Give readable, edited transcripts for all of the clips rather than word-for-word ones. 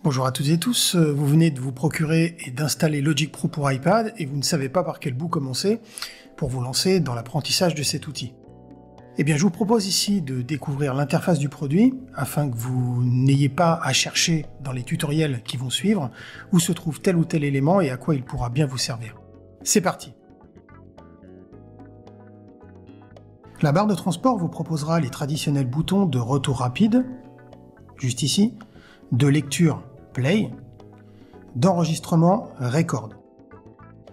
Bonjour à toutes et tous, vous venez de vous procurer et d'installer Logic Pro pour iPad et vous ne savez pas par quel bout commencer pour vous lancer dans l'apprentissage de cet outil. Eh bien je vous propose ici de découvrir l'interface du produit afin que vous n'ayez pas à chercher dans les tutoriels qui vont suivre où se trouve tel ou tel élément et à quoi il pourra bien vous servir. C'est parti! La barre de transport vous proposera les traditionnels boutons de retour rapide, juste ici, de lecture Play, d'enregistrement Record.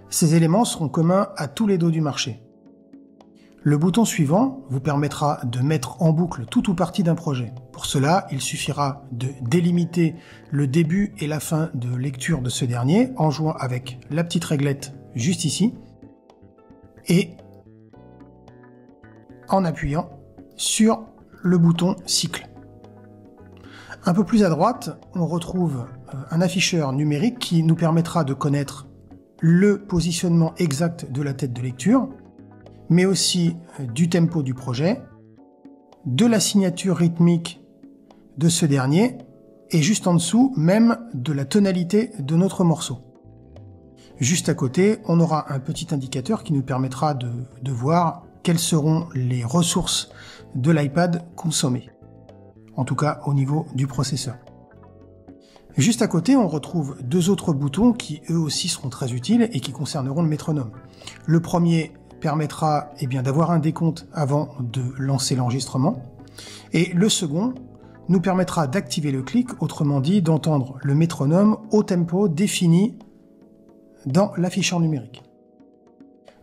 Ces éléments seront communs à tous les dos du marché. Le bouton suivant vous permettra de mettre en boucle tout ou partie d'un projet. Pour cela, il suffira de délimiter le début et la fin de lecture de ce dernier en jouant avec la petite réglette juste ici et en appuyant sur le bouton cycle. Un peu plus à droite, on retrouve un afficheur numérique qui nous permettra de connaître le positionnement exact de la tête de lecture, mais aussi du tempo du projet, de la signature rythmique de ce dernier, et juste en dessous, même de la tonalité de notre morceau. Juste à côté, on aura un petit indicateur qui nous permettra de voir quelles seront les ressources de l'iPad consommées. En tout cas au niveau du processeur. Juste à côté, on retrouve deux autres boutons qui eux aussi seront très utiles et qui concerneront le métronome. Le premier permettra d'avoir un décompte avant de lancer l'enregistrement, et le second nous permettra d'activer le clic, autrement dit d'entendre le métronome au tempo défini dans l'afficheur numérique.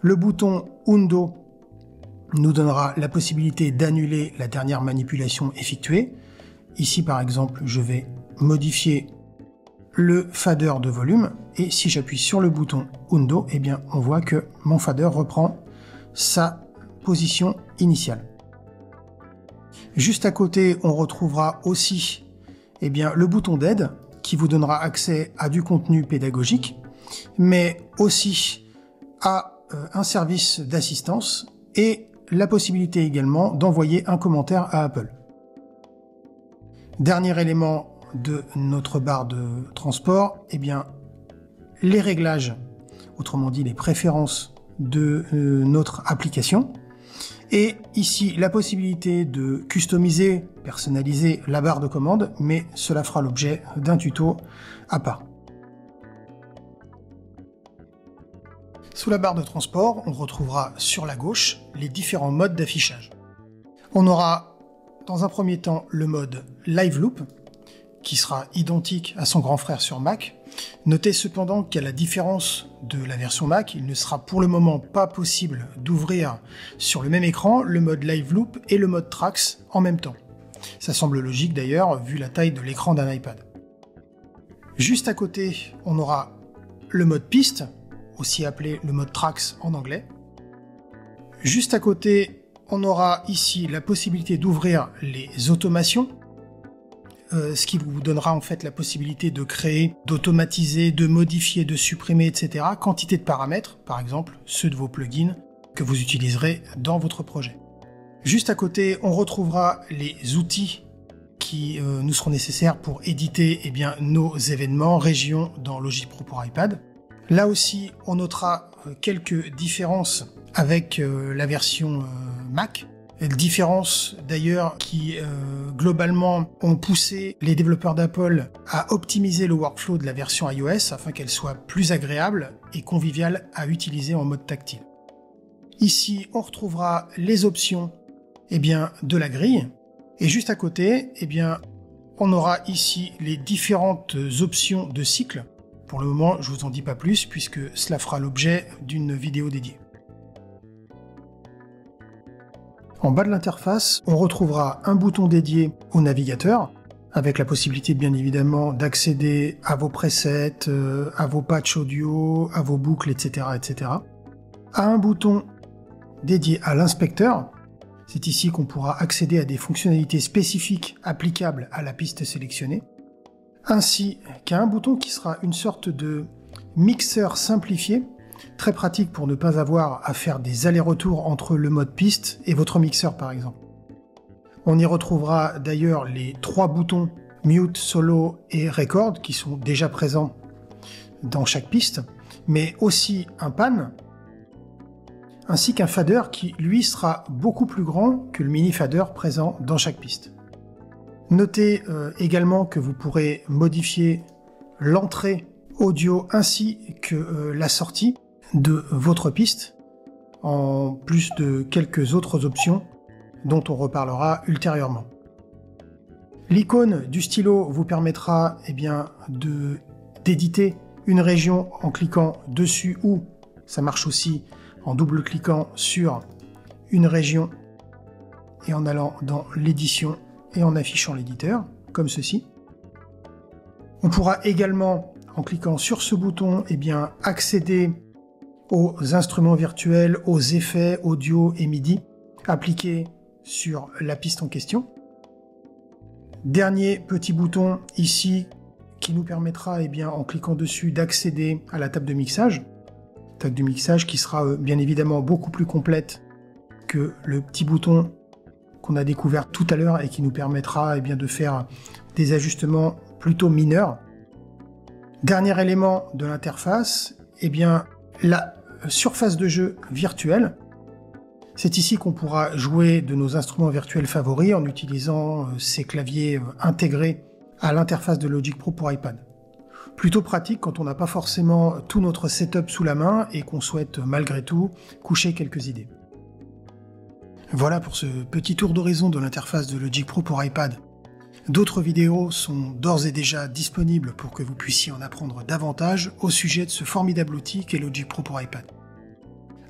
Le bouton Undo nous donnera la possibilité d'annuler la dernière manipulation effectuée. Ici par exemple, je vais modifier le fader de volume et si j'appuie sur le bouton Undo, on voit que mon fader reprend sa position initiale. Juste à côté, on retrouvera aussi le bouton d'aide qui vous donnera accès à du contenu pédagogique, mais aussi à un service d'assistance et la possibilité également d'envoyer un commentaire à Apple. Dernier élément de notre barre de transport, les réglages, autrement dit les préférences de notre application. Et ici, la possibilité de customiser, personnaliser la barre de commande, mais cela fera l'objet d'un tuto à part. Sous la barre de transport, on retrouvera sur la gauche les différents modes d'affichage. On aura dans un premier temps le mode Live Loop, qui sera identique à son grand frère sur Mac. Notez cependant qu'à la différence de la version Mac, il ne sera pour le moment pas possible d'ouvrir sur le même écran le mode Live Loop et le mode Tracks en même temps. Ça semble logique d'ailleurs, vu la taille de l'écran d'un iPad. Juste à côté, on aura le mode Piste, aussi appelé le mode Tracks en anglais. Juste à côté, on aura ici la possibilité d'ouvrir les automations, ce qui vous donnera en fait la possibilité de créer, d'automatiser, de modifier, de supprimer, etc. quantité de paramètres, par exemple ceux de vos plugins que vous utiliserez dans votre projet. Juste à côté, on retrouvera les outils qui nous seront nécessaires pour éditer nos événements, régions dans Logic Pro pour iPad. Là aussi, on notera quelques différences avec la version Mac. Différences d'ailleurs qui globalement ont poussé les développeurs d'Apple à optimiser le workflow de la version iOS afin qu'elle soit plus agréable et conviviale à utiliser en mode tactile. Ici, on retrouvera les options de la grille et juste à côté, on aura ici les différentes options de cycle. Pour le moment, je vous en dis pas plus puisque cela fera l'objet d'une vidéo dédiée. En bas de l'interface, on retrouvera un bouton dédié au navigateur, avec la possibilité bien évidemment d'accéder à vos presets, à vos patchs audio, à vos boucles, etc., etc. À un bouton dédié à l'inspecteur, c'est ici qu'on pourra accéder à des fonctionnalités spécifiques applicables à la piste sélectionnée, ainsi qu'à un bouton qui sera une sorte de mixeur simplifié, très pratique pour ne pas avoir à faire des allers-retours entre le mode piste et votre mixeur par exemple. On y retrouvera d'ailleurs les trois boutons Mute, Solo et Record qui sont déjà présents dans chaque piste, mais aussi un pan, ainsi qu'un fader qui, lui, sera beaucoup plus grand que le mini fader présent dans chaque piste. Notez également que vous pourrez modifier l'entrée audio ainsi que la sortie de votre piste, en plus de quelques autres options dont on reparlera ultérieurement. L'icône du stylo vous permettra d'éditer une région en cliquant dessus, ou ça marche aussi en double-cliquant sur une région et en allant dans l'édition et en affichant l'éditeur, comme ceci. On pourra également, en cliquant sur ce bouton, accéder aux instruments virtuels, aux effets audio et MIDI appliqués sur la piste en question. Dernier petit bouton ici qui nous permettra, en cliquant dessus, d'accéder à la table de mixage. Table de mixage qui sera bien évidemment beaucoup plus complète que le petit bouton qu'on a découvert tout à l'heure et qui nous permettra de faire des ajustements plutôt mineurs. Dernier élément de l'interface, la surface de jeu virtuelle. C'est ici qu'on pourra jouer de nos instruments virtuels favoris en utilisant ces claviers intégrés à l'interface de Logic Pro pour iPad. Plutôt pratique quand on n'a pas forcément tout notre setup sous la main et qu'on souhaite malgré tout coucher quelques idées. Voilà pour ce petit tour d'horizon de l'interface de Logic Pro pour iPad. D'autres vidéos sont d'ores et déjà disponibles pour que vous puissiez en apprendre davantage au sujet de ce formidable outil qu'est Logic Pro pour iPad.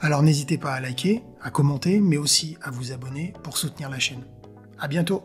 Alors n'hésitez pas à liker, à commenter, mais aussi à vous abonner pour soutenir la chaîne. À bientôt!